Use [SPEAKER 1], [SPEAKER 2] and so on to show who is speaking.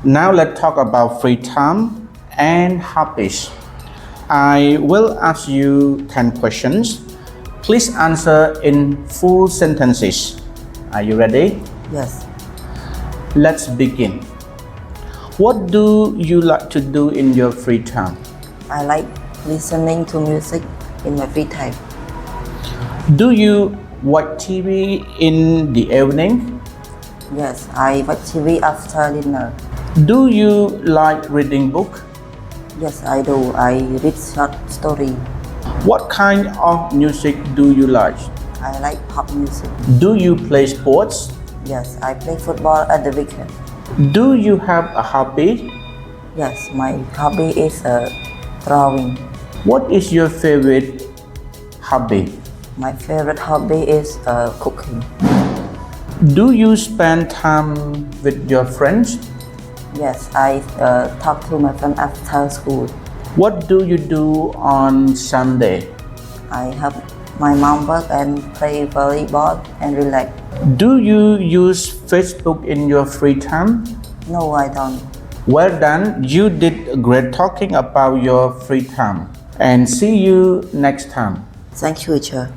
[SPEAKER 1] Now let's talk about free time and hobbies. I will ask you 10 questions. Please answer in full sentences. Are you ready?
[SPEAKER 2] Yes,
[SPEAKER 1] Let's begin. What do you like to do in your free time?
[SPEAKER 2] I like listening to music in my free time.
[SPEAKER 1] Do you watch TV in the evening?
[SPEAKER 2] Yes, I watch TV after dinner.
[SPEAKER 1] Do you like reading book?
[SPEAKER 2] Yes, I do. I read short story.
[SPEAKER 1] What kind of music do you like?
[SPEAKER 2] I like pop music.
[SPEAKER 1] Do you play sports?
[SPEAKER 2] Yes, I play football at the weekend.
[SPEAKER 1] Do you have a hobby?
[SPEAKER 2] Yes, my hobby is drawing.
[SPEAKER 1] What is your favorite hobby?
[SPEAKER 2] My favorite hobby is cooking.
[SPEAKER 1] Do you spend time with your friends?
[SPEAKER 2] Yes, I talk to my friend after school.
[SPEAKER 1] What do you do on Sunday?
[SPEAKER 2] I help my mom work and play volleyball and relax.
[SPEAKER 1] Do you use Facebook in your free time?
[SPEAKER 2] No, I don't.
[SPEAKER 1] Well done, you did great talking about your free time. And see you next time.
[SPEAKER 2] Thank you, teacher.